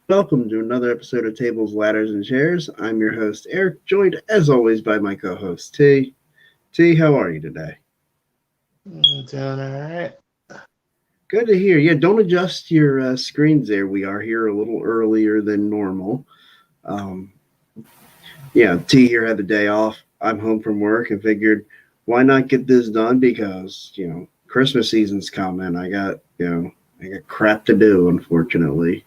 Welcome to another episode of Tables, Ladders, and Chairs. I'm your host, Eric, joined as always by my co host, T. T, how are you today? Doing all right. Good to hear. Yeah, don't adjust your screens there. We are here a little earlier than normal. Um, yeah, T here had the day off. I'm home from work and figured why not get this done because, Christmas season's coming. I got crap to do, unfortunately.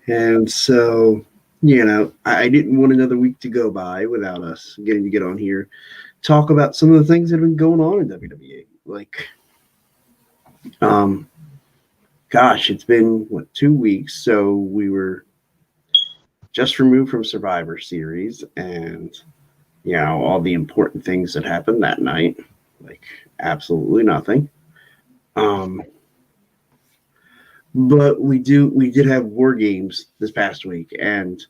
And so, I didn't want another week to go by without us getting to get on here, talk about some of the things that have been going on in WWE. Um, gosh, it's been, 2 weeks. So we were just removed from Survivor Series and, all the important things that happened that night, like absolutely nothing. Um, but we did have War Games this past week, and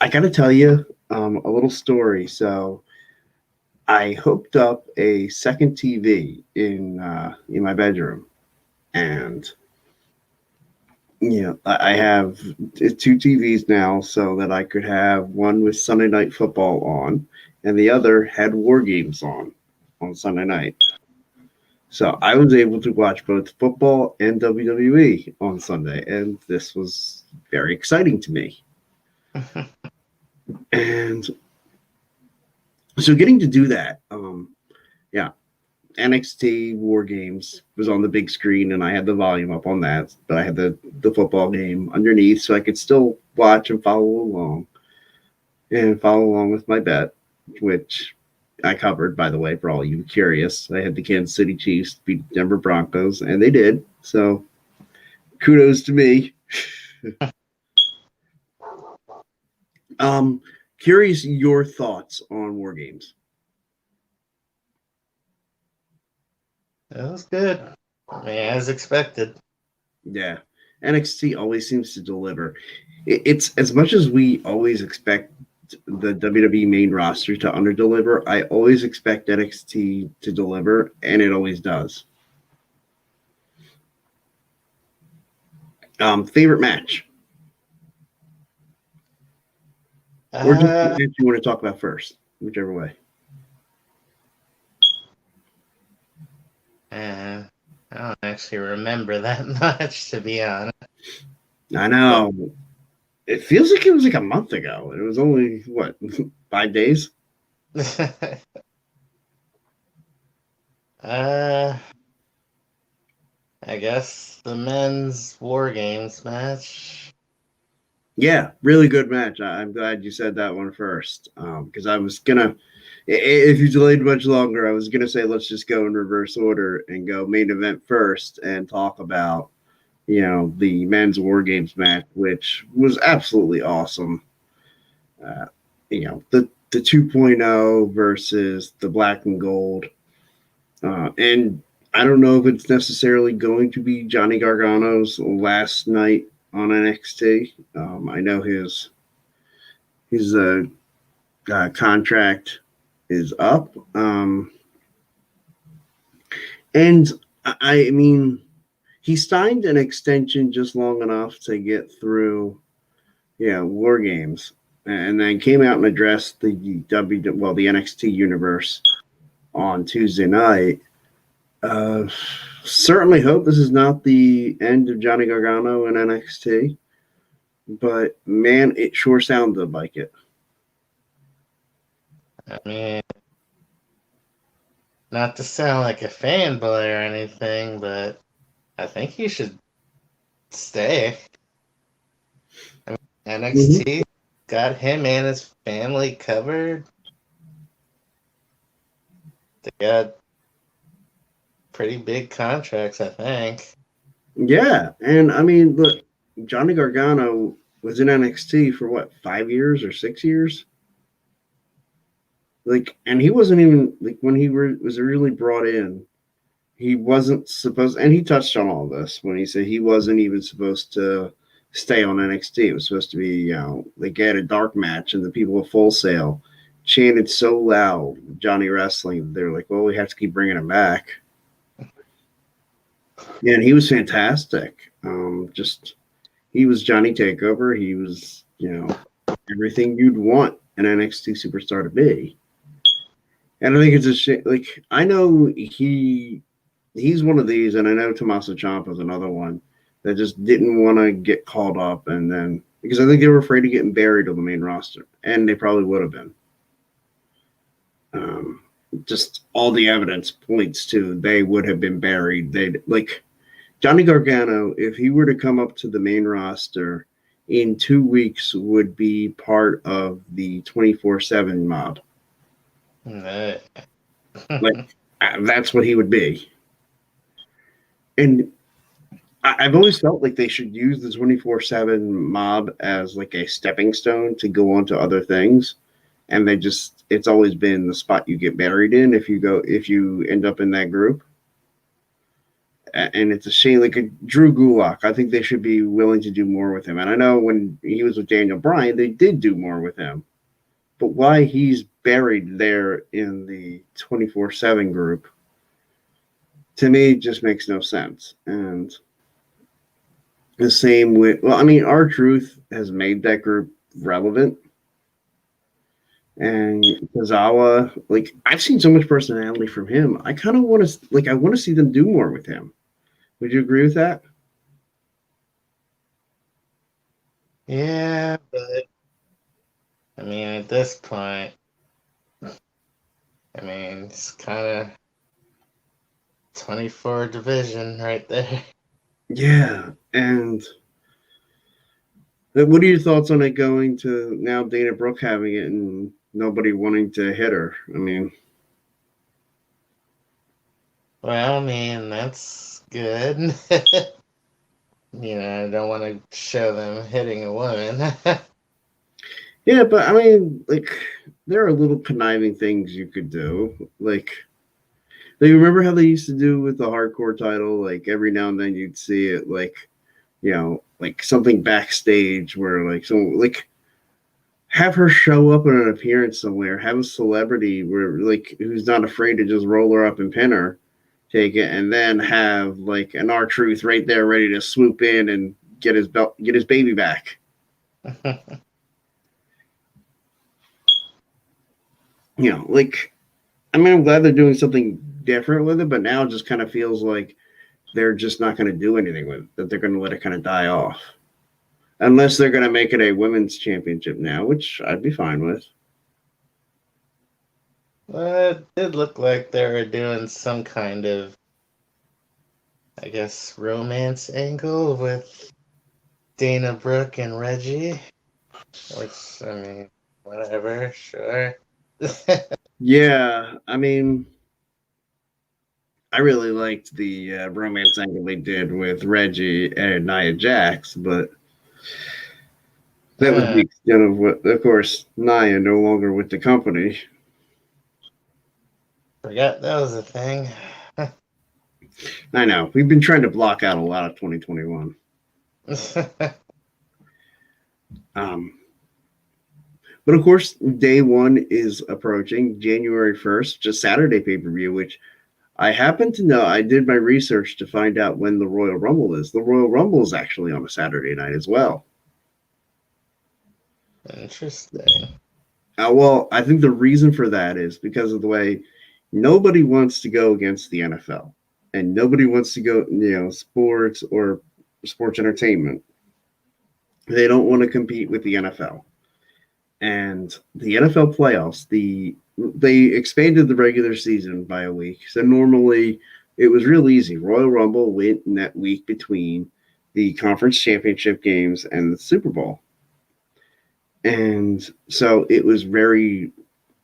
I got to tell you a little story. So I hooked up a second TV in my bedroom, and I have two TVs now, so that I could have one with Sunday Night Football on, and the other had War Games on Sunday night. So I was able to watch both football and WWE on Sunday, and this was very exciting to me. And so getting to do that, yeah, NXT War Games was on the big screen, and I had the volume up on that, but I had the football game underneath, so I could still watch and follow along with my bet, which I covered, by the way, for all you curious. I had the Kansas City Chiefs beat Denver Broncos, and they did. So kudos to me. um, Curious your thoughts on War Games. It was good. I mean, as expected. Yeah, NXT always seems to deliver. It's as much as we always expect the WWE main roster to underdeliver. I always expect NXT to deliver, and it always does. Favorite match, or just the Uh, match you want to talk about first, whichever way. and I don't actually remember that much, to be honest. I But know it feels like it was like a month ago. It was only what 5 days. uh, I guess the men's War Games match. Yeah, really good match. I'm glad you said that one first, because I was gonna, if you delayed much longer, I was gonna say let's just go in reverse order and go main event first and talk about the men's War Games match, which was absolutely awesome. Uh, the 2.0 versus the black and gold, and I don't know if it's necessarily going to be Johnny Gargano's last night on NXT. I know his contract is up. And I mean, he signed an extension just long enough to get through, War Games, and then came out and addressed the NXT universe on Tuesday night. Uh, Certainly hope this is not the end of Johnny Gargano in NXT, but man, it sure sounded like it. I mean, not to sound like a fanboy or anything, but I think he should stay. I mean, Mm-hmm. NXT got him and his family covered. They got pretty big contracts, I think. Yeah, and I mean, look, Johnny Gargano was in NXT for what 5 years or 6 years, and he wasn't even like when was really brought in. He wasn't supposed, and he touched on all this when he said he wasn't even supposed to stay on NXT. It was supposed to be, they had a dark match, and the people of Full Sail chanted so loud, Johnny Wrestling. They're like, well, we have to keep bringing him back. Yeah, and he was fantastic. Just He was Johnny Takeover. He was, everything you'd want an NXT superstar to be. And I think it's a shame. Like, I know he's one of these, and I know Tommaso Ciampa is another one that just didn't want to get called up, and then because I think they were afraid of getting buried on the main roster, and they probably would have been. Just all the evidence points to they would have been buried. They'd like Johnny Gargano, if he were to come up to the main roster in 2 weeks, would be part of the 24/7 mob. Like that's what he would be. And I've always felt like they should use the 24/7 mob as like a stepping stone to go on to other things. And it's always been the spot you get buried in if you end up in that group. And it's a shame, like a Drew Gulak. I think they should be willing to do more with him. And I know when he was with Daniel Bryan, they did do more with him. But why he's buried there in the 24/7 group, to me, just makes no sense. And the same with, R-Truth has made that group relevant. And Tozawa, like I've seen so much personality from him. I kind of want to, I want to see them do more with him. Would you agree with that? Yeah, but at this point, it's kind of 24 division right there. Yeah, and what are your thoughts on it going to now Dana Brooke having it and nobody wanting to hit her? Well, that's good. I don't want to show them hitting a woman. Yeah, but there are little conniving things you could do. Like you remember how they used to do with the hardcore title? Like every now and then you'd see it, like something backstage where have her show up in an appearance somewhere, have a celebrity where who's not afraid to just roll her up and pin her, take it, and then have an R-Truth right there ready to swoop in and get his baby back. I'm glad they're doing something different with it, but now it just kind of feels like they're just not going to do anything with it, that they're going to let it kind of die off. Unless they're going to make it a women's championship now, which I'd be fine with. Well, it did look like they were doing some kind of, I guess, romance angle with Dana Brooke and Reggie. Which, whatever, sure. Yeah, I really liked the romance angle they did with Reggie and Nia Jax, but that was the extent of what, of course, Nia no longer with the company. Forgot that was a thing. I know. We've been trying to block out a lot of 2021. But of course, day one is approaching, January 1st, just Saturday pay-per-view, which I happen to know. I did my research to find out when the Royal Rumble is. The Royal Rumble is actually on a Saturday night as well. Interesting. Well, I think the reason for that is because of the way nobody wants to go against the NFL. And nobody wants to go, sports or sports entertainment. They don't want to compete with the NFL. And the NFL playoffs, they expanded the regular season by a week. So normally it was real easy. Royal Rumble went in that week between the conference championship games and the Super Bowl. And so it was very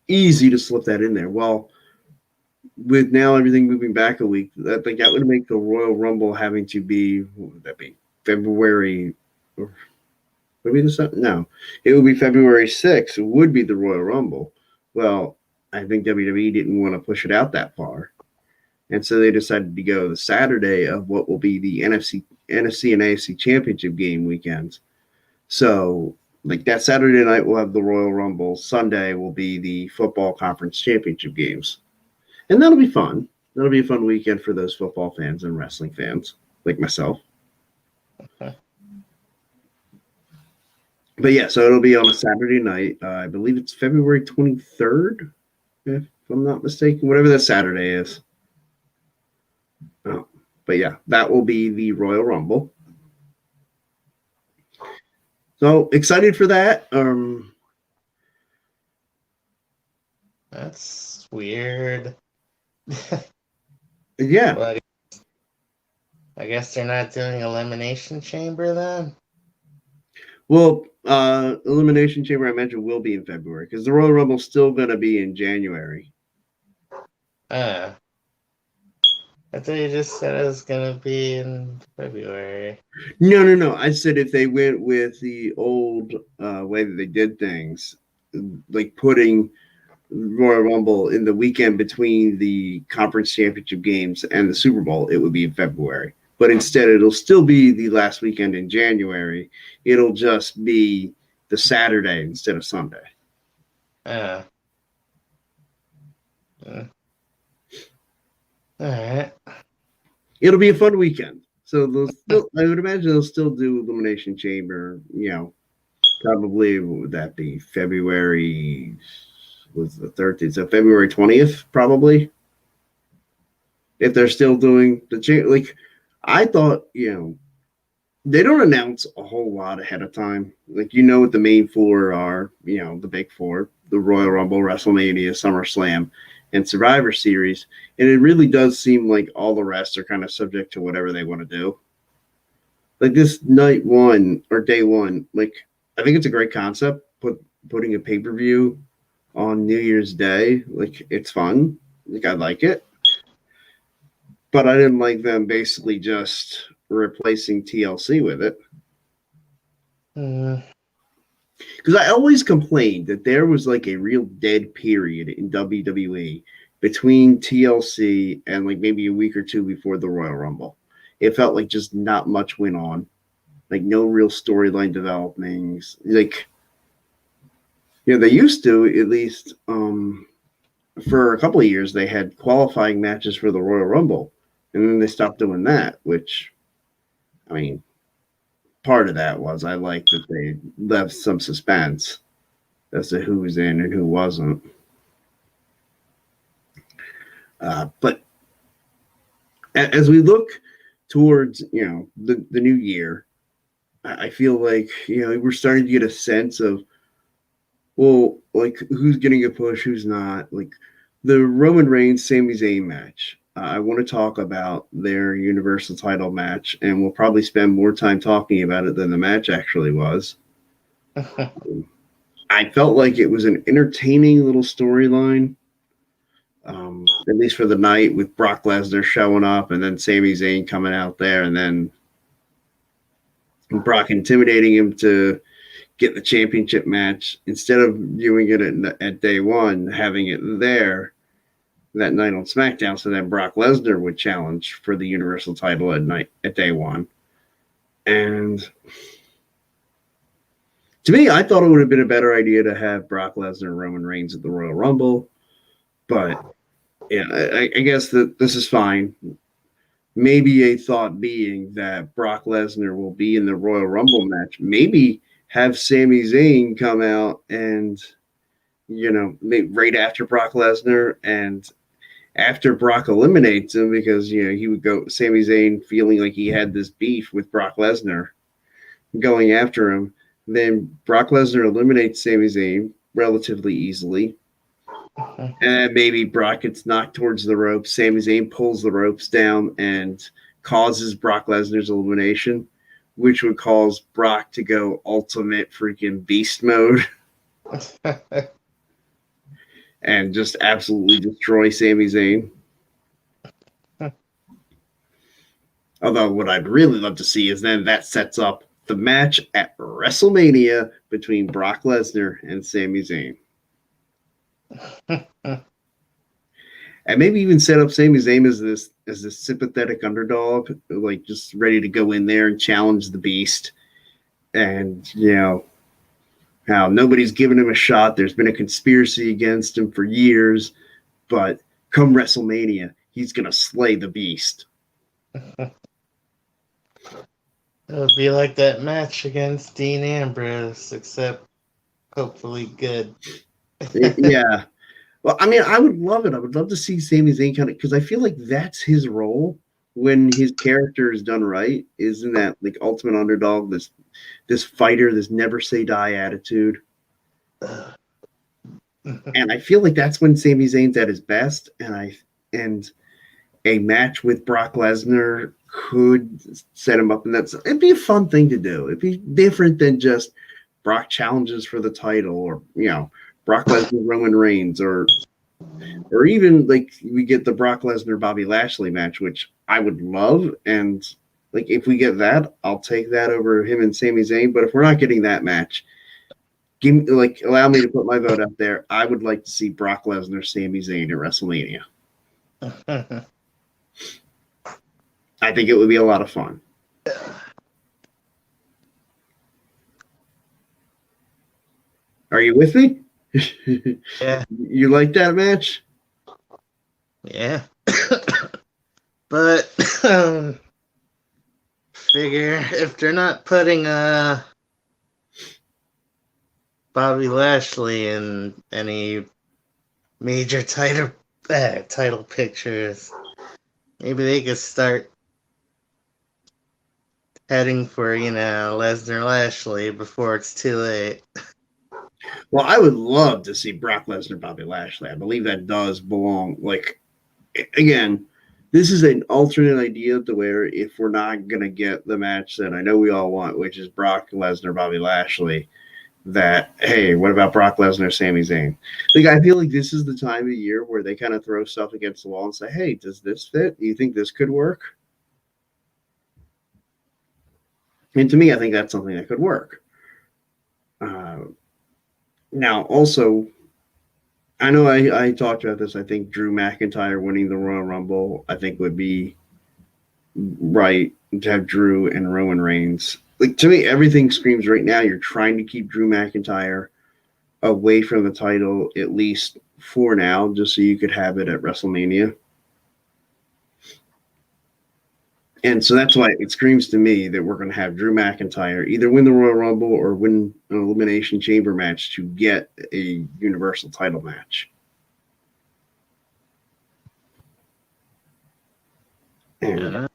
easy to slip that in there. Well, with now everything moving back a week, I think that would make the Royal Rumble having to be, what would that be? February. No, it would be February 6th. It would be the Royal Rumble. Well, I think WWE didn't want to push it out that far. And so they decided to go the Saturday of what will be the NFC and AFC championship game weekends. So that Saturday night we'll have the Royal Rumble. Sunday will be the football conference championship games. And that'll be fun. That'll be a fun weekend for those football fans and wrestling fans like myself. Okay. But yeah, so it'll be on a Saturday night. I believe it's February 23rd, if I'm not mistaken, whatever that Saturday is. Oh, but yeah, that will be the Royal Rumble. So excited for that. That's weird. Yeah. But I guess they're not doing Elimination Chamber then? Well, Elimination Chamber I mentioned will be in February because the Royal Rumble's still going to be in January. I thought you just said it was going to be in February. No. I said if they went with the old way that they did things, like putting Royal Rumble in the weekend between the conference championship games and the Super Bowl, it would be in February. But instead, it'll still be the last weekend in January. It'll just be the Saturday instead of Sunday. All right. It'll be a fun weekend. So I would imagine they'll still do Elimination Chamber, probably, what would that be? February was the 13th, so February 20th, probably. If they're still doing the I thought, they don't announce a whole lot ahead of time. Like, what the main four are, the big four, the Royal Rumble, WrestleMania, SummerSlam, and Survivor Series. And it really does seem like all the rest are kind of subject to whatever they want to do. Like this night one or day one, like, I think it's a great concept, putting a pay-per-view on New Year's Day. Like, it's fun. Like, I like it. But I didn't like them basically just replacing TLC with it. Because I always complained that there was like a real dead period in WWE between TLC and like maybe a week or two before the Royal Rumble. It felt like just not much went on. Like no real storyline developings. Like, they used to, at least for a couple of years, they had qualifying matches for the Royal Rumble. And then they stopped doing that, which, I mean, part of that was I like that they left some suspense as to who was in and who wasn't. But as we look towards, the new year, I feel like, we're starting to get a sense of, well, like who's getting a push, who's not. Like the Roman Reigns, Sami Zayn match. I want to talk about their Universal title match, and we'll probably spend more time talking about it than the match actually was. I felt like it was an entertaining little storyline, at least for the night, with Brock Lesnar showing up and then Sami Zayn coming out there and then Brock intimidating him to get the championship match. Instead of doing it at day one, having it there that night on SmackDown, so that Brock Lesnar would challenge for the Universal title at day one. And to me, I thought it would have been a better idea to have Brock Lesnar and Roman Reigns at the Royal Rumble. But yeah, I guess that this is fine. Maybe a thought being that Brock Lesnar will be in the Royal Rumble match. Maybe have Sami Zayn come out and, right after Brock Lesnar, and after Brock eliminates him, because, he would go, Sami Zayn feeling like he had this beef with Brock Lesnar going after him. Then Brock Lesnar eliminates Sami Zayn relatively easily. And maybe Brock gets knocked towards the ropes. Sami Zayn pulls the ropes down and causes Brock Lesnar's elimination, which would cause Brock to go ultimate freaking beast mode and just absolutely destroy Sami Zayn. Although what I'd really love to see is then that sets up the match at WrestleMania between Brock Lesnar and Sami Zayn. And maybe even set up Sami Zayn as this sympathetic underdog, like just ready to go in there and challenge the Beast. And, how nobody's given him a shot. There's been a conspiracy against him for years. But come WrestleMania, he's going to slay the Beast. It'll be like that match against Dean Ambrose, except hopefully good. Yeah. Well, I mean, I would love it. I would love to see Sami Zayn kind of, because I feel like that's his role when his character is done right. Isn't that like ultimate underdog? This fighter, this never say die attitude. And I feel like that's when Sami Zayn's at his best. And a match with Brock Lesnar could set him up, and it'd be a fun thing to do. It'd be different than just Brock challenges for the title, or Brock Lesnar Roman Reigns, or even like we get the Brock Lesnar Bobby Lashley match, which I would love. And like if we get that, I'll take that over him and Sami Zayn. But if we're not getting that match, allow me to put my vote out there. I would like to see Brock Lesnar, Sami Zayn at WrestleMania. I think it would be a lot of fun. Are you with me? Yeah. You like that match? Yeah. But figure if they're not putting Bobby Lashley in any major title pictures, maybe they could start heading for Lesnar Lashley before it's too late. Well, I would love to see Brock Lesnar, Bobby Lashley. I believe that does belong. Like, again, this is an alternate idea to where if we're not going to get the match that I know we all want, which is Brock Lesnar, Bobby Lashley, that, hey, what about Brock Lesnar, Sami Zayn? Like, I feel like this is the time of year where they kind of throw stuff against the wall and say, hey, does this fit? Do you think this could work? And to me, I think that's something that could work. Now, also, I know I talked about this. I think Drew McIntyre winning the Royal Rumble, I think would be right to have Drew and Roman Reigns. Like, to me, everything screams right now you're trying to keep Drew McIntyre away from the title, at least for now, just so you could have it at WrestleMania. And so that's why it screams to me that we're going to have Drew McIntyre either win the Royal Rumble or win an Elimination Chamber match to get a Universal title match. And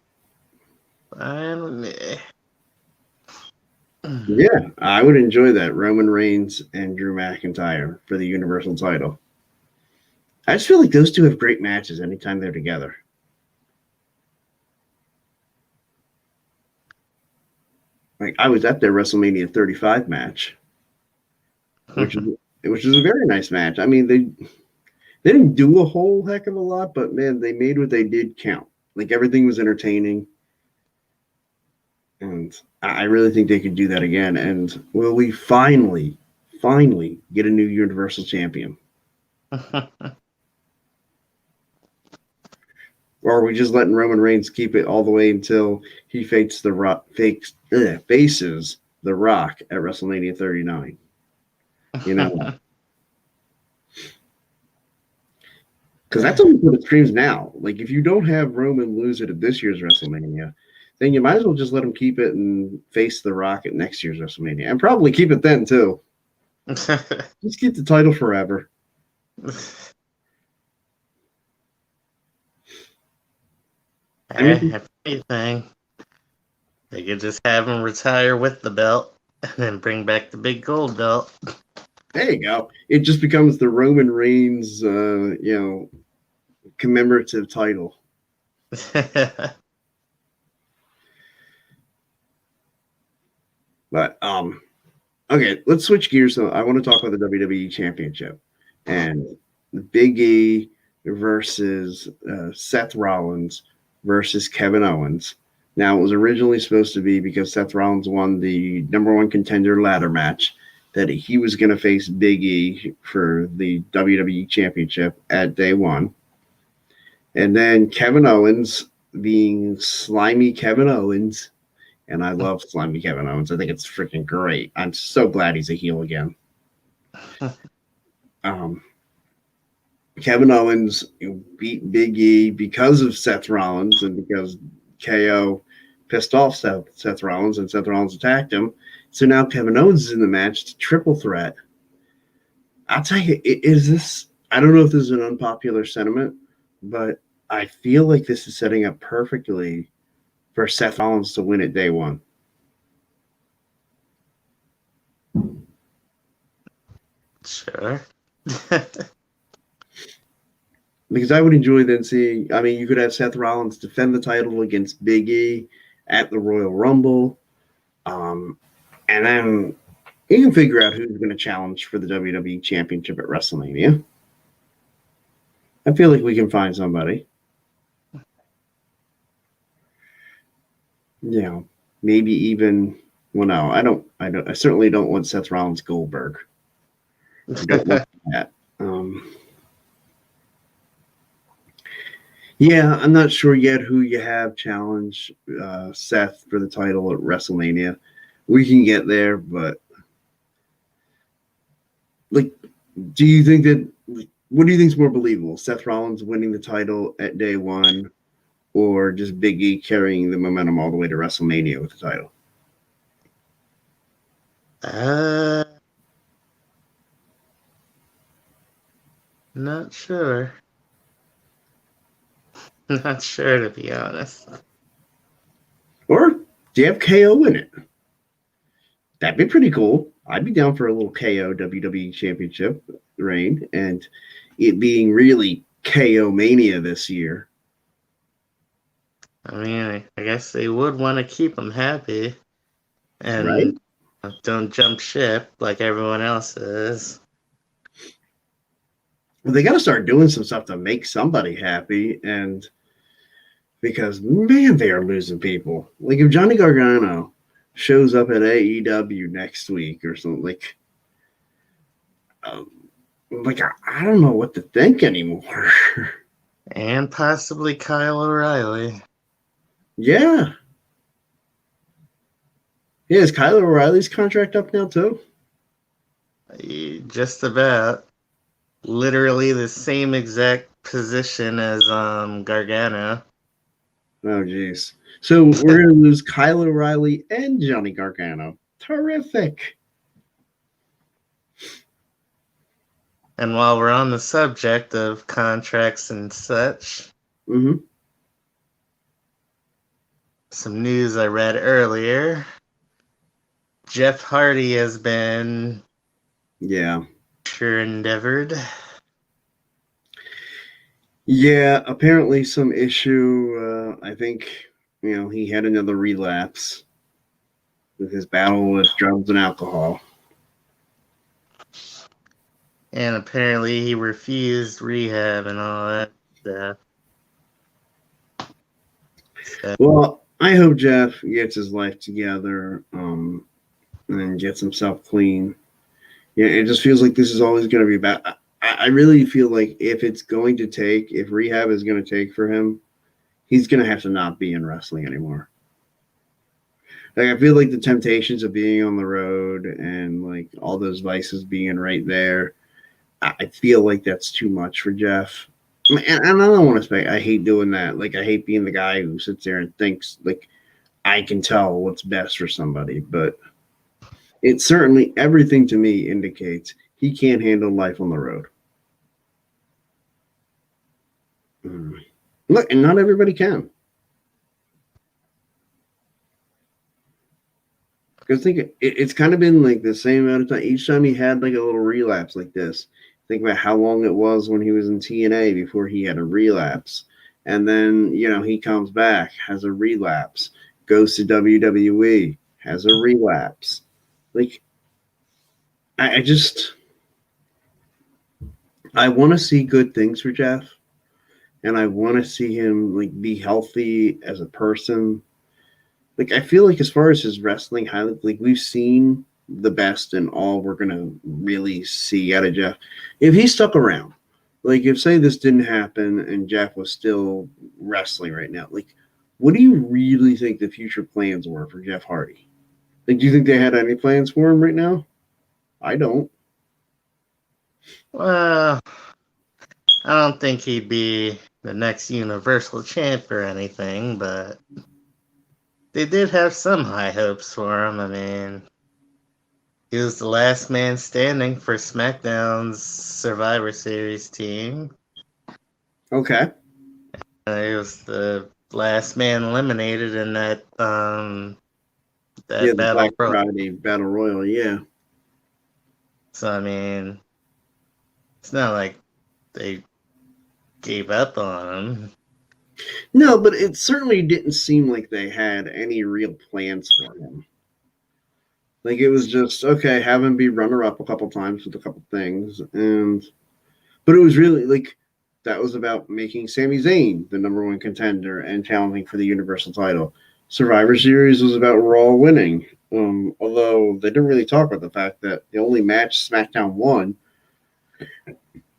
yeah, I would enjoy that. Roman Reigns and Drew McIntyre for the Universal title. I just feel like those two have great matches anytime they're together. Like, I was at their WrestleMania 35 match, which is a very nice match. I mean, they didn't do a whole heck of a lot, but man, they made what they did count. Like, everything was entertaining. And I really think they could do that again. And will we finally get a new Universal Champion? Or are we just letting Roman Reigns keep it all the way until he faces The Rock at WrestleMania 39? You know? Because that's only what it screams now. Like, if you don't have Roman lose it at this year's WrestleMania, then you might as well just let him keep it and face The Rock at next year's WrestleMania. And probably keep it then, too. Just keep the title forever. If anything, they could just have him retire with the belt and then bring back the big gold belt. There you go. It just becomes the Roman Reigns, commemorative title. But okay, let's switch gears. So I want to talk about the WWE Championship and Biggie versus Seth Rollins versus Kevin Owens. Now, it was originally supposed to be, because Seth Rollins won the number one contender ladder match, that he was going to face Biggie for the WWE Championship at day one. And then Kevin Owens, being slimy Kevin Owens, and I love slimy Kevin Owens. I think it's freaking great. I'm so glad he's a heel again. Kevin Owens beat Big E because of Seth Rollins and because KO pissed off Seth Rollins, and Seth Rollins attacked him. So now Kevin Owens is in the match. It's a triple threat. I'll tell you, is this, I don't know if this is an unpopular sentiment, but I feel like this is setting up perfectly for Seth Rollins to win at day one. Sure. Because I would enjoy then seeing, I mean, you could have Seth Rollins defend the title against Biggie at the Royal Rumble. And then you can figure out who's going to challenge for the WWE Championship at WrestleMania. I feel like we can find somebody. You know, maybe even, well, no, I certainly don't want Seth Rollins Goldberg. I don't want that. Yeah, I'm not sure yet who you have challenge Seth for the title at WrestleMania. We can get there, but like, do you think that? What do you think is more believable? Seth Rollins winning the title at day one, or just Biggie carrying the momentum all the way to WrestleMania with the title? Not sure. Not sure, to be honest. Or do you have KO win it? That'd be pretty cool. I'd be down for a little KO WWE Championship reign, and it being really KO Mania this year. I mean, I guess they would want to keep him happy and Right? don't jump ship like everyone else is. Well, they got to start doing some stuff to make somebody happy, and because, man, they are losing people. Like, if Johnny Gargano shows up at AEW next week or something, like I don't know what to think anymore. And possibly Kyle O'Reilly. Yeah. Yeah, is Kyle O'Reilly's contract up now, too? Just about. Literally the same exact position as Gargano. Oh, geez. So we're going to lose Kyle O'Reilly and Johnny Gargano. Terrific. And while we're on the subject of contracts and such, some news I read earlier. Jeff Hardy has been sure endeavored. Yeah, apparently some issue. I think, he had another relapse with his battle with drugs and alcohol. And apparently he refused rehab and all that stuff. So, well, I hope Jeff gets his life together and gets himself clean. Yeah, it just feels like this is always going to be bad. I really feel like if rehab is going to take for him, he's going to have to not be in wrestling anymore. Like, I feel like the temptations of being on the road and like all those vices being right there, I feel like that's too much for Jeff. And I don't want to say I hate doing that. Like, I hate being the guy who sits there and thinks like I can tell what's best for somebody, but it certainly, everything to me indicates he can't handle life on the road. Look, and not everybody can. Because think it's kind of been like the same amount of time. Each time he had like a little relapse like this, think about how long it was when he was in TNA before he had a relapse. And then, he comes back, has a relapse, goes to WWE, has a relapse. Like, I want to see good things for Jeff. And I want to see him like be healthy as a person. Like, I feel like as far as his wrestling highlights, like we've seen the best and all we're going to really see out of Jeff. If he stuck around, like if say this didn't happen and Jeff was still wrestling right now, like what do you really think the future plans were for Jeff Hardy? Like, do you think they had any plans for him right now? I don't. well, I don't think he'd be the next Universal Champ or anything, but they did have some high hopes for him. I mean, he was the last man standing for SmackDown's Survivor Series team. Okay. He was the last man eliminated in that Yeah, the battle Black royal. Friday Battle Royal, yeah. So I mean, it's not like they gave up on him. No, but it certainly didn't seem like they had any real plans for him. Like it was just okay, have him be runner up a couple times with a couple things, but it was really like that was about making Sami Zayn the number one contender and challenging for the Universal title. Survivor Series was about Raw winning. Although they didn't really talk about the fact that the only match SmackDown won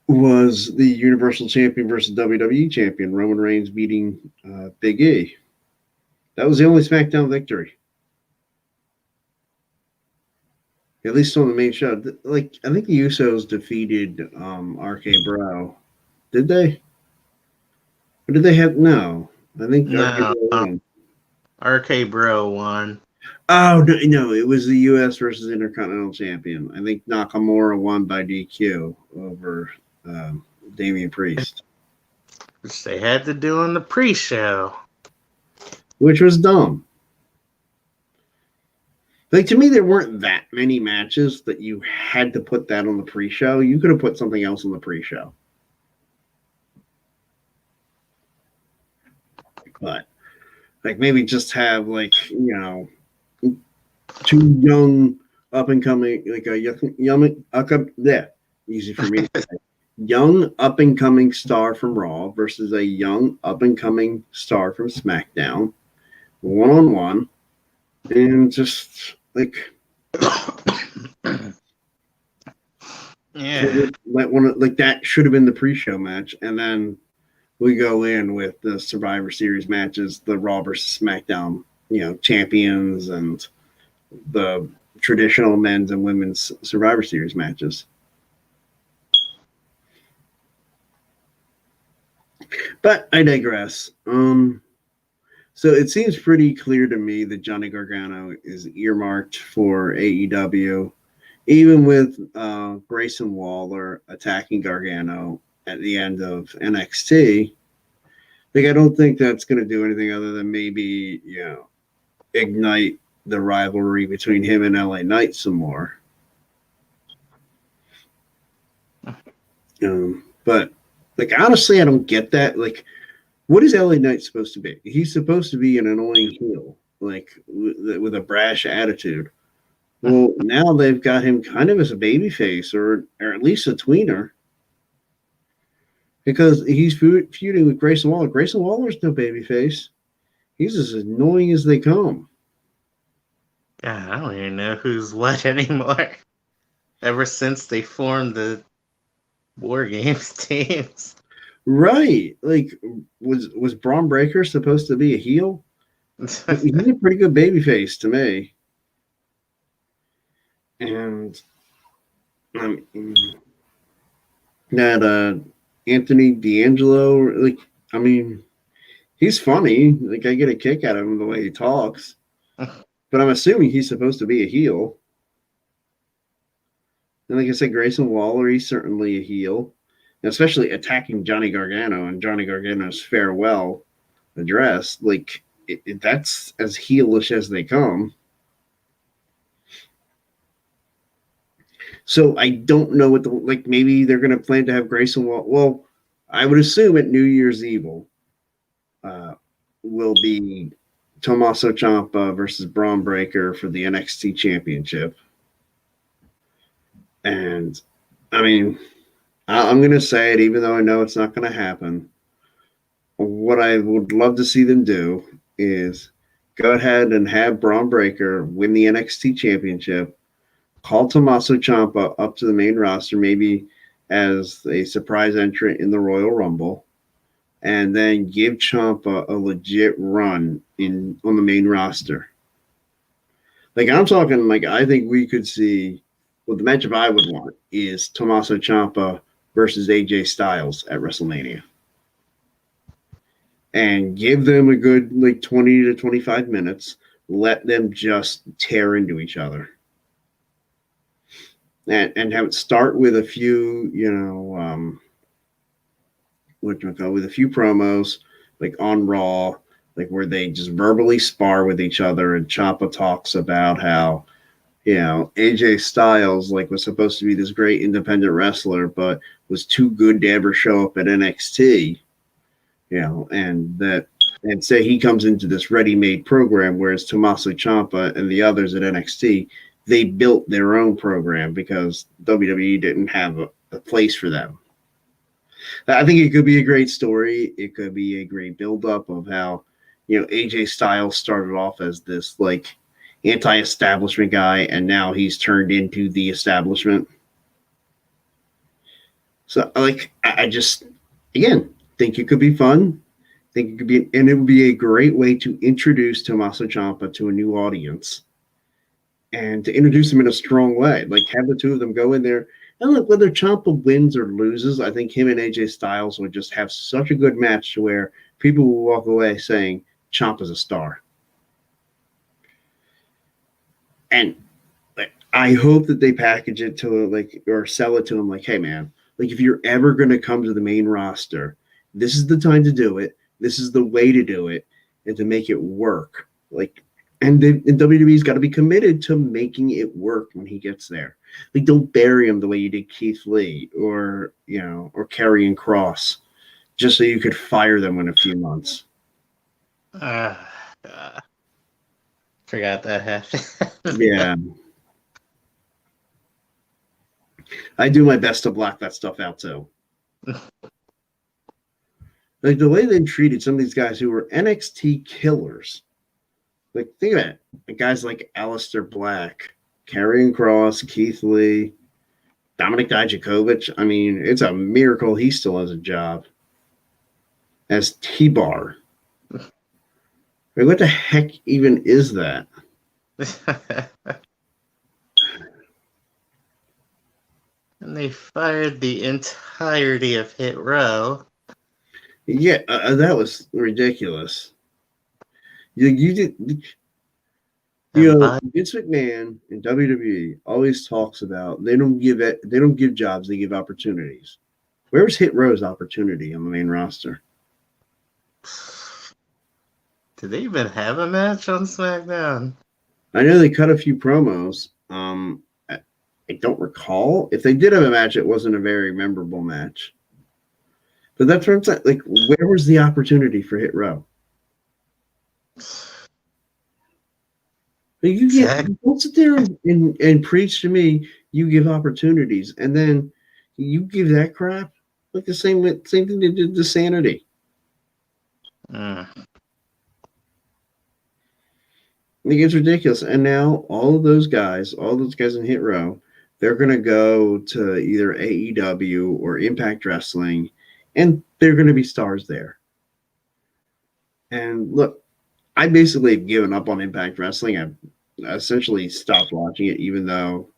was the Universal Champion versus WWE Champion, Roman Reigns beating Biggie. That was the only SmackDown victory. At least on the main show. Like, I think the Usos defeated RK Bro. Did they? Or did they have... No. I think RK No, Bro won. RK Bro won. Oh, no, it was the U.S. versus Intercontinental Champion. I think Nakamura won by DQ over Damian Priest. Which they had to do on the pre-show. Which was dumb. Like, to me, there weren't that many matches that you had to put that on the pre-show. You could have put something else on the pre-show. But, like, maybe just have, like, you know, two young, up-and-coming, like a young easy for me to say. Young, up-and-coming star from Raw versus a young, up-and-coming star from SmackDown. One-on-one. And just... like yeah, like that should have been the pre-show match, and then we go in with the Survivor Series matches, the Raw versus SmackDown, champions, and the traditional men's and women's Survivor Series matches. But I digress. So it seems pretty clear to me that Johnny Gargano is earmarked for AEW, even with Grayson Waller attacking Gargano at the end of NXT. Like, I don't think that's going to do anything other than maybe, ignite the rivalry between him and LA Knight some more. But, like, honestly, I don't get that. Like, what is LA Knight supposed to be? He's supposed to be an annoying heel, like with a brash attitude. Well, now they've got him kind of as a babyface, or at least a tweener, because he's feuding with Grayson Waller. Grayson Waller's no babyface. He's as annoying as they come. God, I don't even know who's what anymore. Ever since they formed the War Games teams. Right. Like, was Braun Breaker supposed to be a heel? He's a pretty good babyface to me. And that Anthony D'Angelo, like, I mean, he's funny. Like, I get a kick out of him the way he talks. But I'm assuming he's supposed to be a heel. And like I said, Grayson Waller, he's certainly a heel. Especially attacking Johnny Gargano and Johnny Gargano's farewell address, like that's as heelish as they come. So I don't know what maybe they're going to plan to have Grayson Waller. Well, I would assume at New Year's Evil will be Tommaso Ciampa versus Braun Breaker for the NXT Championship. And I mean, I'm going to say it, even though I know it's not going to happen. What I would love to see them do is go ahead and have Braun Breaker win the NXT Championship, call Tommaso Ciampa up to the main roster, maybe as a surprise entrant in the Royal Rumble, and then give Ciampa a legit run on the main roster. Like, I'm talking, like, I think we could see, well, the matchup I would want is Tommaso Ciampa versus AJ Styles at WrestleMania. And give them a good 20 to 25 minutes. let them just tear into each other. And have it start with a few, with a few promos, like on Raw, like where they just verbally spar with each other, and Champa talks about how, AJ Styles like was supposed to be this great independent wrestler, but was too good to ever show up at NXT, and say he comes into this ready-made program, whereas Tommaso Ciampa and the others at NXT, they built their own program because WWE didn't have a place for them. I think it could be a great story. It could be a great build-up of how, AJ Styles started off as this like anti-establishment guy, and now he's turned into the establishment. So, I just, again, think it could be fun. Think it could be, and it would be a great way to introduce Tommaso Ciampa to a new audience, and to introduce him in a strong way. Like, have the two of them go in there. And look, whether Ciampa wins or loses, I think him and AJ Styles would just have such a good match to where people will walk away saying Ciampa's a star. And I hope that they package it to or sell it to him like, hey man, like if you're ever going to come to the main roster, this is the time to do it. This is the way to do it, and to make it work. And WWE's got to be committed to making it work when he gets there. Like, don't bury him the way you did Keith Lee or Karrion Kross, just so you could fire them in a few months. Forgot that happened. Yeah. I do my best to block that stuff out too. Like the way they treated some of these guys who were NXT killers. Like, think of it. Like guys like Aleister Black, Karrion Kross, Keith Lee, Dominic Dijakovic. I mean, it's a miracle he still has a job as T-Bar. Like, what the heck even is that? And they fired the entirety of Hit Row. Yeah, that was ridiculous. You did. Vince McMahon in WWE always talks about they don't give jobs, they give opportunities. Where's Hit Row's opportunity on the main roster? Did they even have a match on SmackDown? I know they cut a few promos. I don't recall. If they did have a match, it wasn't a very memorable match. But that's what I'm saying. Like, where was the opportunity for Hit Row? Don't sit there and preach to me. You give opportunities, and then you give that crap. Like the same thing they did to Sanity. Like, it's ridiculous. And now all those guys in Hit Row, they're going to go to either AEW or Impact Wrestling, and they're going to be stars there. And look, I basically have given up on Impact Wrestling. I've essentially stopped watching it, even though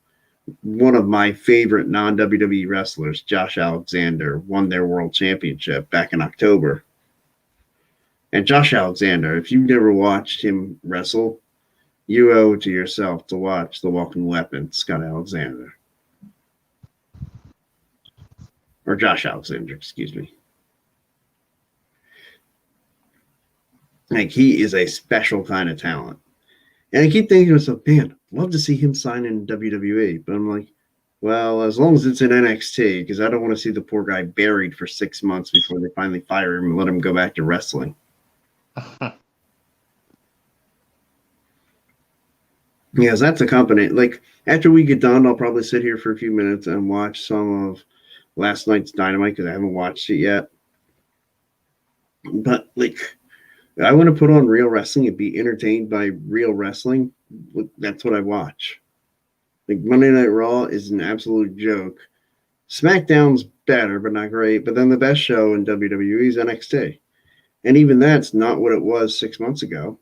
one of my favorite non-WWE wrestlers, Josh Alexander, won their world championship back in October. And Josh Alexander, if you've never watched him wrestle, you owe it to yourself to watch The Walking Weapon, Scott Alexander. Or Josh Alexander, excuse me. Like, he is a special kind of talent. And I keep thinking to myself, man, I'd love to see him sign in WWE. But I'm like, well, as long as it's in NXT, because I don't want to see the poor guy buried for 6 months before they finally fire him and let him go back to wrestling. Yes, that's a company. Like, after we get done, I'll probably sit here for a few minutes and watch some of last night's Dynamite because I haven't watched it yet. But, like, I want to put on real wrestling and be entertained by real wrestling. That's what I watch. Like, Monday Night Raw is an absolute joke. SmackDown's better, but not great. But then the best show in WWE is NXT. And even that's not what it was 6 months ago.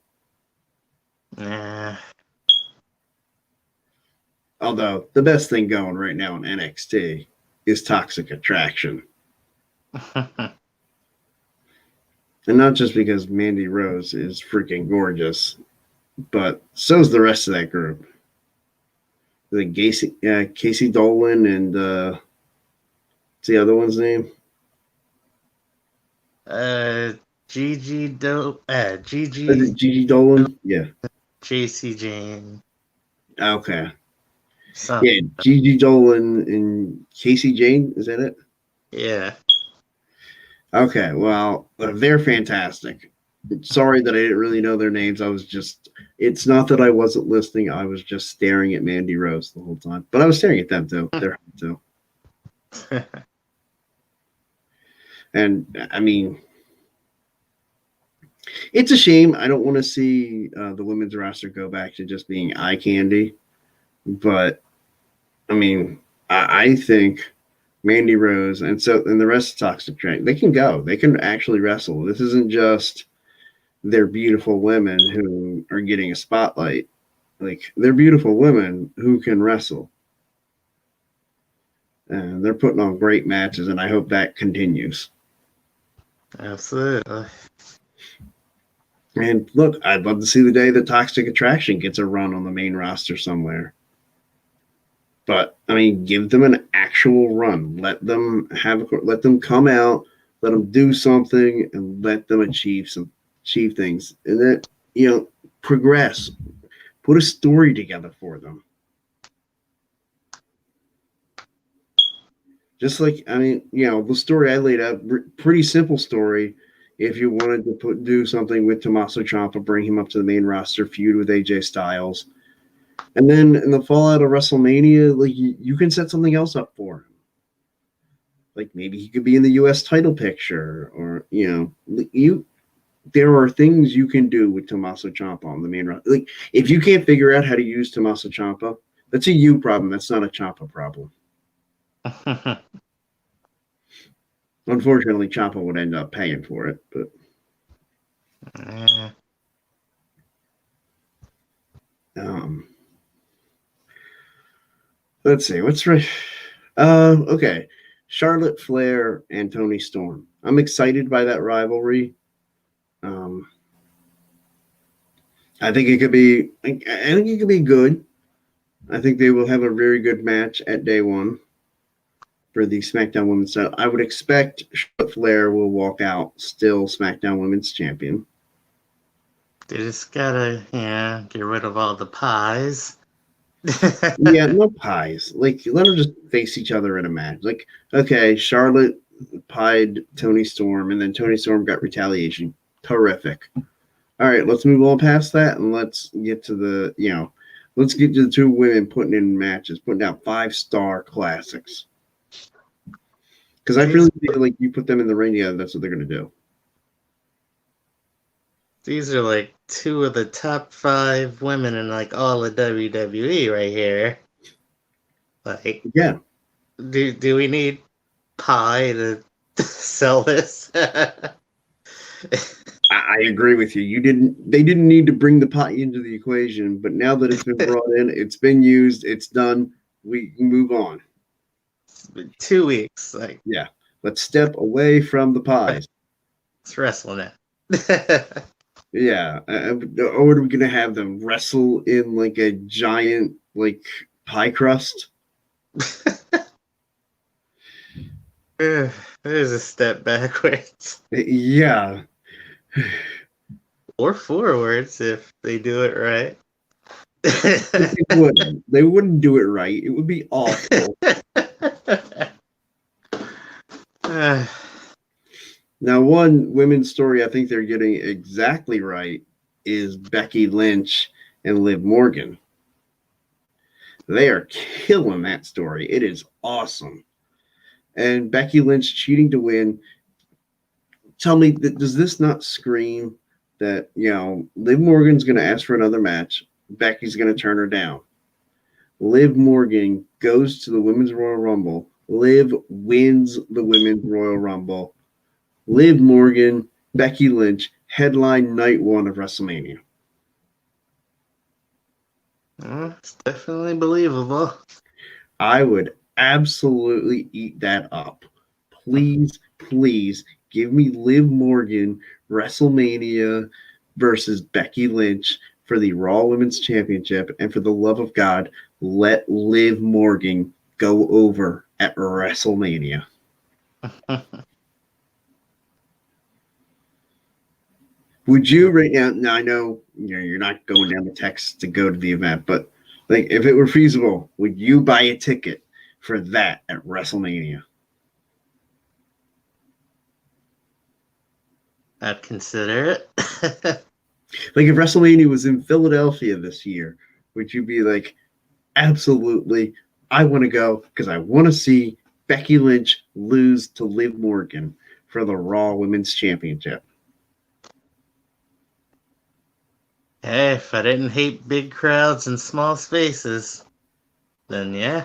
Nah. Although, the best thing going right now in NXT is Toxic Attraction. And not just because Mandy Rose is freaking gorgeous. but so's the rest of that group. The Casey Dolan and what's the other one's name? Gigi Is it Gigi Dolan? Yeah. JC Jane. Okay. Something. Yeah, Gigi Dolan and Casey Jane. Is that it? Yeah. Okay. Well, they're fantastic. Sorry that I didn't really know their names. It's not that I wasn't listening. I was just staring at Mandy Rose the whole time. But I was staring at them too. They're too. And I mean, it's a shame. I don't want to see the women's roster go back to just being eye candy. But I mean, I think Mandy Rose and the rest of Toxic Train, they can go. They can actually wrestle. This isn't just they're beautiful women who are getting a spotlight. Like they're beautiful women who can wrestle. And they're putting on great matches, and I hope that continues. Absolutely. And look, I'd love to see the day that Toxic Attraction gets a run on the main roster somewhere. But I mean, give them an actual run. Let them come out, let them do something, and let them achieve things, and then progress. Put a story together for them. Just like the story I laid out, pretty simple story. If you wanted to do something with Tommaso Ciampa, bring him up to the main roster, feud with AJ Styles. And then in the fallout of WrestleMania, like you can set something else up for him. Like maybe he could be in the U.S. title picture, or there are things you can do with Tommaso Ciampa on the main roster. Like if you can't figure out how to use Tommaso Ciampa, that's a you problem. That's not a Ciampa problem. Unfortunately, Ciampa would end up paying for it, but. Let's see. What's right? Okay. Charlotte Flair and Toni Storm. I'm excited by that rivalry. I think it could be. I think it could be good. I think they will have a very good match at day one for the SmackDown Women's title. I would expect Charlotte Flair will walk out still SmackDown Women's Champion. They just gotta, get rid of all the pies. Yeah, no pies. Like, let them just face each other in a match. Like, okay, Charlotte pied Toni Storm, and then Toni Storm got retaliation. Terrific. All right, let's move on past that, and let's get to the two women putting in matches, putting down 5-star classics. Because I really feel like you put them in the ring together, that's what they're going to do. These are like 2 of the top 5 women in like all of WWE right here. Like, yeah. Do we need pie to sell this? I agree with you. They didn't need to bring the pie into the equation, but now that it's been brought in, it's been used, it's done. We can move on. It's been 2 weeks. Like, yeah, let's step away from the pies. Let's wrestle now. Yeah, or are we gonna have them wrestle in like a giant pie crust? There's a step backwards. Yeah. Or forwards if they do it right. They wouldn't do it right. It would be awful. Now, one women's story I think they're getting exactly right is Becky Lynch and Liv Morgan. They are killing that story. It is awesome. And Becky Lynch cheating to win. Tell me, does this not scream that, Liv Morgan's going to ask for another match. Becky's going to turn her down. Liv Morgan goes to the Women's Royal Rumble. Liv wins the Women's Royal Rumble. Liv Morgan, Becky Lynch, headline night 1 of WrestleMania. It's definitely believable. I would absolutely eat that up. Please, please give me Liv Morgan, WrestleMania versus Becky Lynch for the Raw Women's Championship, and for the love of God, let Liv Morgan go over at WrestleMania. Would you right now? Now I know you're not going down the text to go to the event, but like if it were feasible, would you buy a ticket for that at WrestleMania? I'd consider it. Like if WrestleMania was in Philadelphia this year, would you be like, absolutely, I want to go because I want to see Becky Lynch lose to Liv Morgan for the Raw Women's Championship? Hey, if I didn't hate big crowds and small spaces, then yeah.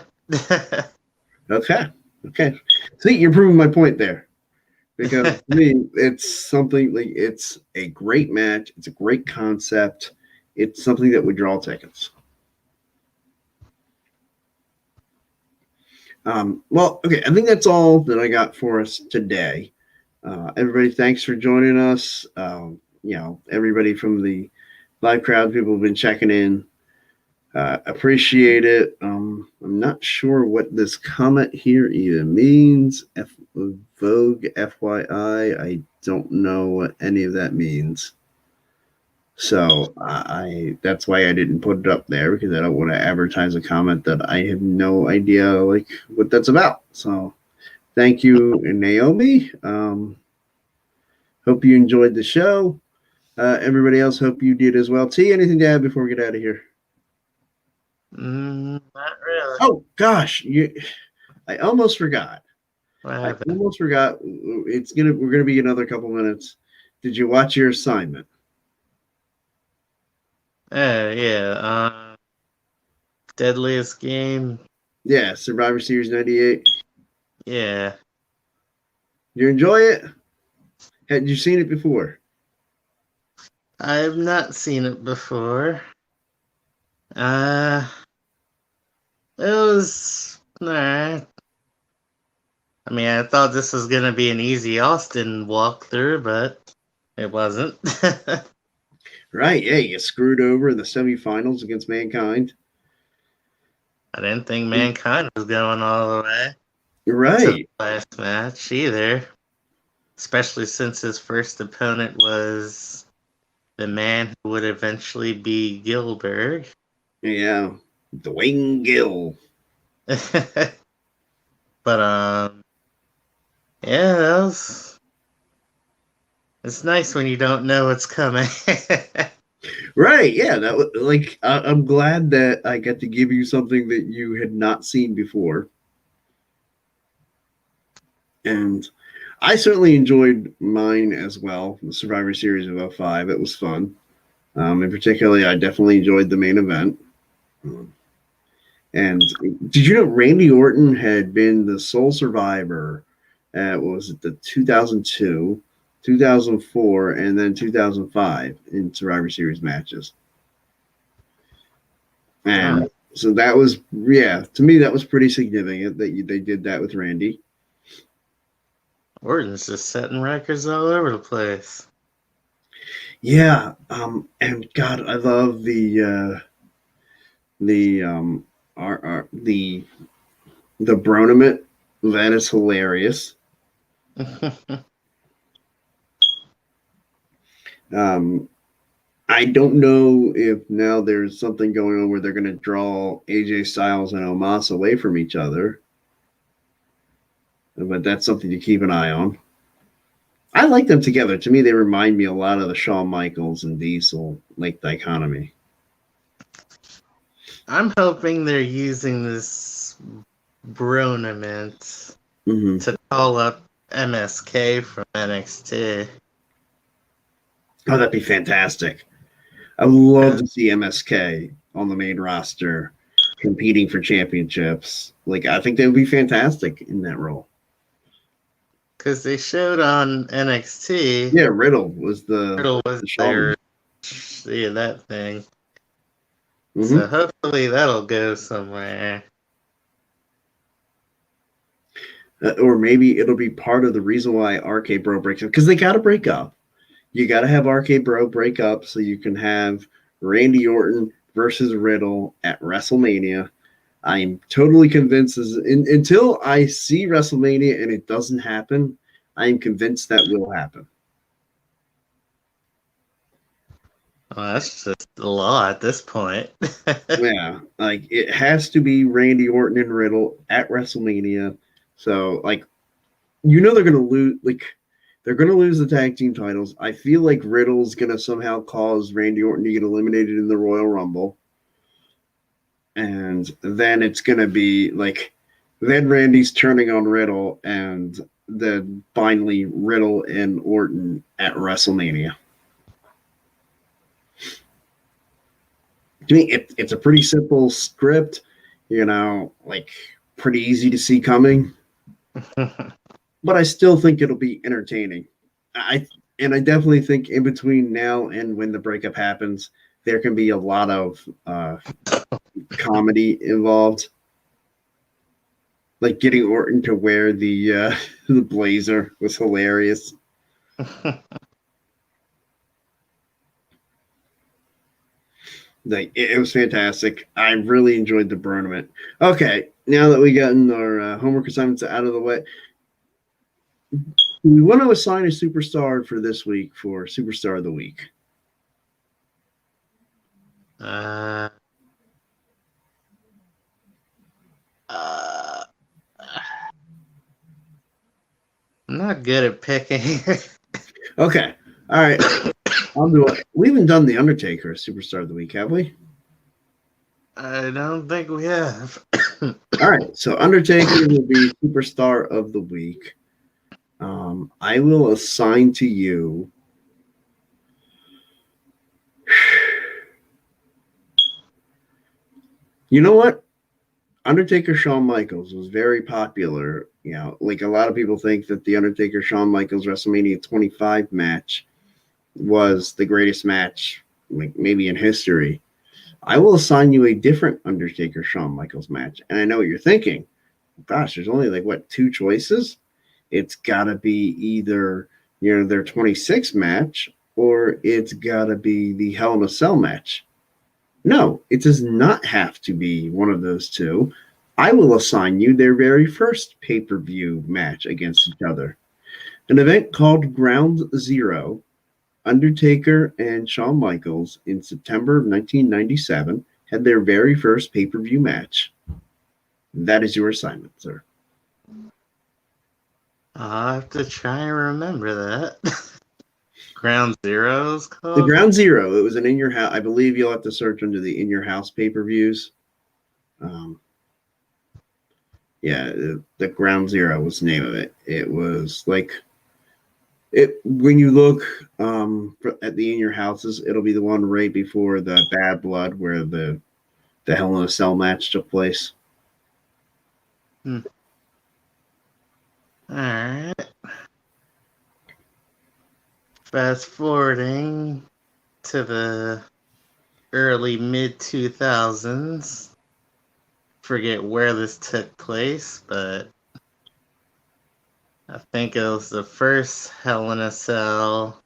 Okay. See, you're proving my point there. Because to me, it's something like it's a great match. It's a great concept. It's something that would draw tickets. Well, okay, I think that's all that I got for us today. Everybody, thanks for joining us. Everybody from the live crowd, people have been checking in. Appreciate it. I'm not sure what this comment here even means. Vogue FYI. I don't know what any of that means. So that's why I didn't put it up there, because I don't want to advertise a comment that I have no idea like what that's about. So thank you, Naomi. Hope you enjoyed the show. Everybody else, hope you did as well. T, anything to add before we get out of here? Not really. Oh gosh, I almost forgot. We're gonna be another couple minutes. Did you watch your assignment? Yeah. Deadliest Game. Yeah, Survivor Series 98. Yeah. You enjoy it? Had you seen it before? I have not seen it before. It was alright. I mean, I thought this was gonna be an easy Austin walkthrough, but it wasn't. Right, yeah, you screwed over in the semifinals against Mankind. I didn't think Mankind was going all the way Right. to the last match either. Especially since his first opponent was the man who would eventually be Gilbert. Yeah, Dwayne Gill. But yeah, it's nice when you don't know what's coming. Right, yeah, that was like I'm glad that I got to give you something that you had not seen before. And I certainly enjoyed mine as well, the Survivor Series of 05. It was fun. And particularly, I definitely enjoyed the main event. And did you know Randy Orton had been the sole survivor at, what was it, the 2002, 2004, and then 2005 in Survivor Series matches? And so that was, yeah, to me, that was pretty significant that they did that with Randy. Orton's just setting records all over the place. Yeah, and God, I love the Bronament. That is hilarious. I don't know if now there's something going on where they're going to draw AJ Styles and Omos away from each other, but that's something to keep an eye on. I like them together. To me, they remind me a lot of the Shawn Michaels and Diesel like dichotomy. I'm hoping they're using this Bronament to call up MSK from NXT. Oh, that'd be fantastic. I would love to see MSK on the main roster competing for championships. Like, I think they would be fantastic in that role. Because they showed on NXT. Yeah, Riddle was there. Yeah, that thing. So hopefully that'll go somewhere. Or maybe it'll be part of the reason why RK Bro breaks up. Because they got to break up. You got to have RK Bro break up so you can have Randy Orton versus Riddle at WrestleMania. I am totally convinced until I see WrestleMania and it doesn't happen, I am convinced that will happen. Well, that's just a law at this point. Yeah, like it has to be Randy Orton and Riddle at WrestleMania. So, like, they're gonna lose. Like, they're gonna lose the tag team titles. I feel like Riddle's gonna somehow cause Randy Orton to get eliminated in the Royal Rumble, and then it's gonna be like, then Randy's turning on Riddle, and then finally Riddle and Orton at WrestleMania. To me, it's a pretty simple script, like pretty easy to see coming. But I still think it'll be entertaining. I definitely think in between now and when the breakup happens, there can be a lot of comedy involved. Like getting Orton to wear the the blazer was hilarious. Like it was fantastic. I really enjoyed the tournament. Okay, now that we gotten our homework assignments out of the way, we want to assign a superstar for this week for Superstar of the Week. I'm not good at picking. Okay, all right. I'll do it. We haven't done the Undertaker Superstar of the Week, have we? I don't think we have. All right, so Undertaker will be Superstar of the Week. I will assign to you. You know what? Undertaker Shawn Michaels was very popular. Like a lot of people think that the Undertaker Shawn Michaels WrestleMania 25 match was the greatest match, like maybe in history. I will assign you a different Undertaker Shawn Michaels match. And I know what you're thinking. Gosh, there's only like, what, 2 choices? It's got to be either, their 26 match or it's got to be the Hell in a Cell match. No, it does not have to be one of those 2. I will assign you their very first pay-per-view match against each other. An event called Ground Zero. Undertaker and Shawn Michaels in September of 1997 had their very first pay-per-view match. That is your assignment, sir. I'll have to try and remember that. Ground Zero's called? The Ground Zero. It was an In Your House. I believe you'll have to search under the In Your House pay-per-views. The Ground Zero was the name of it. It was like when you look at the In Your Houses, it'll be the one right before the Bad Blood, where the Hell in a Cell match took place. All right. Fast forwarding to the early mid-2000s. Forget where this took place, but I think it was the first Hell in a Cell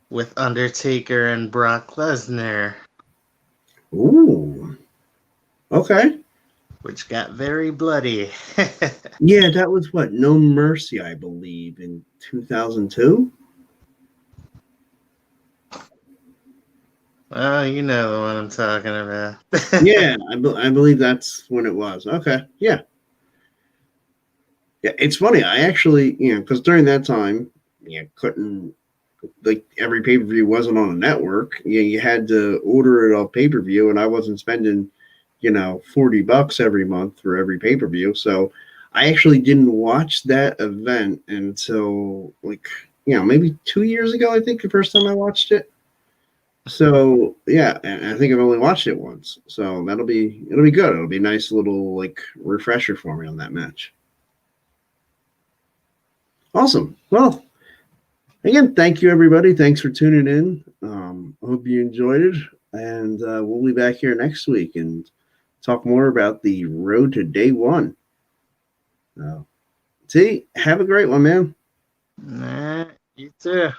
with Undertaker and Brock Lesnar. Ooh. Okay. Which got very bloody. Yeah, that was what? No Mercy, I believe, in 2002? Well, you know the one I'm talking about. Yeah, I believe that's when it was. Okay, yeah. Yeah, it's funny. I actually, because during that time, couldn't, like, every pay-per-view wasn't on a network. You had to order it off pay-per-view, and I wasn't spending, $40 every month for every pay-per-view. So I actually didn't watch that event until, like, maybe 2 years ago, I think, the first time I watched it. So yeah, and I think I've only watched it once. So it'll be good. It'll be a nice little like refresher for me on that match. Awesome. Well, again, thank you everybody. Thanks for tuning in. I hope you enjoyed it, and we'll be back here next week and talk more about the road to day one. See, have a great one, man. Nah, you too.